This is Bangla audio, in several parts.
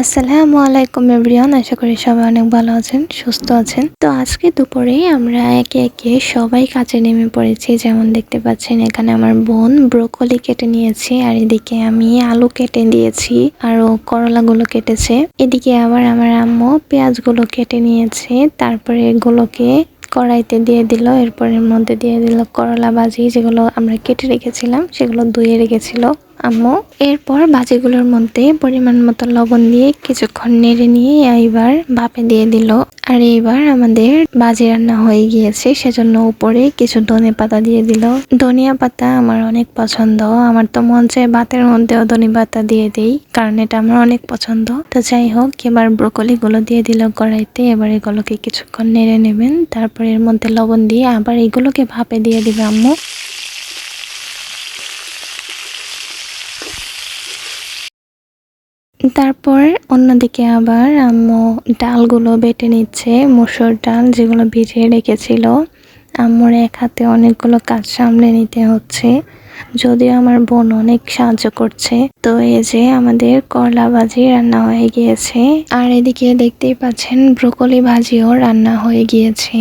আসসালামু আলাইকুম এভরিওয়ান, আশা করি সবাই অনেক ভালো আছেন, সুস্থ আছেন। তো আজকে দুপুরে আমরা একে একে সবাই কাজে নেমে পড়েছি। যেমন দেখতে পাচ্ছেন, এখানে আমার বোন ব্রোকলি কেটে নিয়েছে, আর এদিকে আমি আলু কেটে দিয়েছি, আরও করলাগুলো কেটেছে। এদিকে আবার আমার আম্মু পেঁয়াজগুলো কেটে নিয়েছে, তারপরে এগুলোকে কড়াইতে দিয়ে দিল। এরপর এর মধ্যে দিয়ে দিল করলা ভাজি, যেগুলো আমরা কেটে রেখেছিলাম, সেগুলো ধুয়ে রেখেছিল আম্মু। এরপর ভাজিগুলোর মধ্যে পরিমাণ মতো লবণ দিয়ে কিছুক্ষণ নেড়ে নিয়ে এবার ভাপে দিয়ে দিল। আর এবার আমাদের ভাজি রান্না হয়ে গিয়েছে, সেজন্য উপরে কিছু ধনে পাতা দিয়ে দিল। ধনিয়া পাতা আমার অনেক পছন্দ, আমার তো মন চায় ভাতের মধ্যেও ধনে পাতা দিয়ে দিই, কারণ এটা আমার অনেক পছন্দ। তো যাই হোক, এবার ব্রোকলি গুলো দিয়ে দিল কড়াইতে। এবার এগুলোকে কিছুক্ষণ নেড়ে নেবেন, তারপর এর মধ্যে লবণ দিয়ে আবার এগুলোকে ভাপে দিয়ে দিবে আম্মু। তারপর অন্যদিকে আবার আম্মু ডালগুলো বেটে নিচ্ছে, মসুর ডাল যেগুলো ভিজিয়ে রেখেছিল। আম্মুর এক হাতে অনেকগুলো কাজ সামলে নিতে হচ্ছে, যদিও আমার বোন অনেক সাহায্য করছে। তো এই যে আমাদের করলা ভাজি রান্না হয়ে গিয়েছে, আর এদিকে দেখতেই পাচ্ছেন ব্রোকলি ভাজিও রান্না হয়ে গিয়েছে।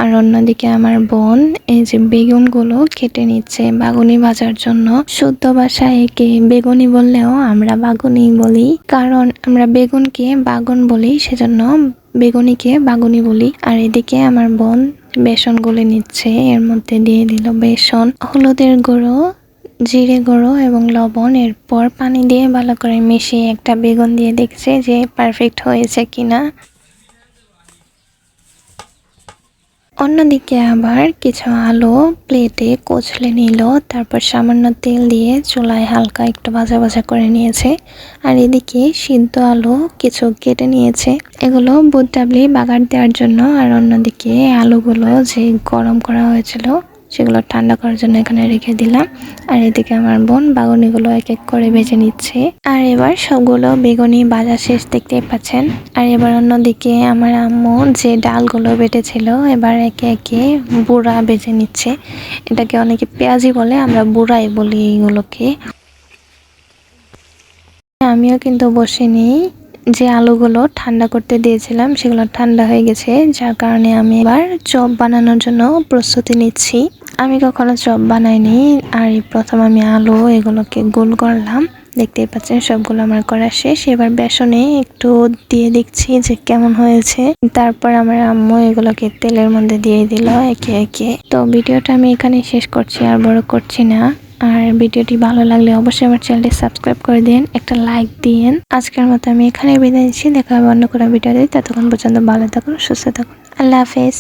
আর অন্যদিকে আমার বোন এই যে বেগুনগুলো কেটে নিচ্ছে বাগুনি ভাজার জন্য। শুদ্ধ ভাষায় একে বেগুনি বললেও আমরা বাগুনি বলি, কারণ আমরা বেগুনকে বাগুন বলি, সেজন্য বেগুনিকে বাগুনি বলি। আর এদিকে আমার বোন বেসন গুলে নিচ্ছে, এর মধ্যে দিয়ে দিল বেসন, হলুদের গুঁড়ো, জিরে গুঁড়ো এবং লবণ। এরপর পানি দিয়ে ভালো করে মিশিয়ে একটা বেগুন দিয়ে দেখছে যে পারফেক্ট হয়েছে কিনা। অন্যদিকে আবার কিছু আলু প্লেটে কচলে নিল, তারপর সামান্য তেল দিয়ে চুলায় হালকা একটু ভাজা ভাজা করে নিয়েছে। আর এদিকে সিদ্ধ আলু কিছু কেটে নিয়েছে, এগুলো বুট ডাবলি বাগার দেওয়ার জন্য। আর অন্যদিকে আলুগুলো যে গরম করা হয়েছিল সেগুলো ঠান্ডা করার জন্য এখানে রেখে দিলাম। আর এদিকে আমার বোন বাগুনিগুলো এক এক করে ভেজে নিচ্ছে। আর এবার সবগুলো বেগুনি ভাজা শেষ, দেখতেই পাচ্ছেন। আর এবার অন্যদিকে আমার আম্মু যে ডালগুলো বেটেছিল এবার একে একে বুড়া ভেজে নিচ্ছে। এটাকে অনেকে পেঁয়াজি বলে, আমরা বুড়াই বলি এগুলোকে। আমিও কিন্তু বসিনি, যে আলুগুলো ঠান্ডা করতে দিয়েছিলাম সেগুলো ঠান্ডা হয়ে গেছে, যার কারণে আমি এবার চপ বানানোর জন্য প্রস্তুতি নিচ্ছি। আমি কখনো চপ বানাইনি, আর প্রথম আমি আলু এগুলোকে গোল করলাম। দেখতেই পাচ্ছেন সবগুলো আমার করা শেষ। এবার বেসনে একটু দিয়ে দেখছি যে কেমন হয়েছে। তারপর আমার আম্মু এগুলোকে তেলের মধ্যে দিয়ে দিল একে একে। তো ভিডিওটা আমি এখানে শেষ করছি, আর বড় করছি না। আর ভিডিওটি ভালো লাগলে অবশ্যই আমার চ্যানেলটি সাবস্ক্রাইব করে দিন, একটা লাইক দিন। আজকের মতো আমি এখানে বিদায় নিচ্ছি, দেখা হবে অন্য কোনো ভিডিওতে। ততক্ষণ পর্যন্ত ভালো থাকুন, সুস্থ থাকুন, আল্লাহ হাফেজ।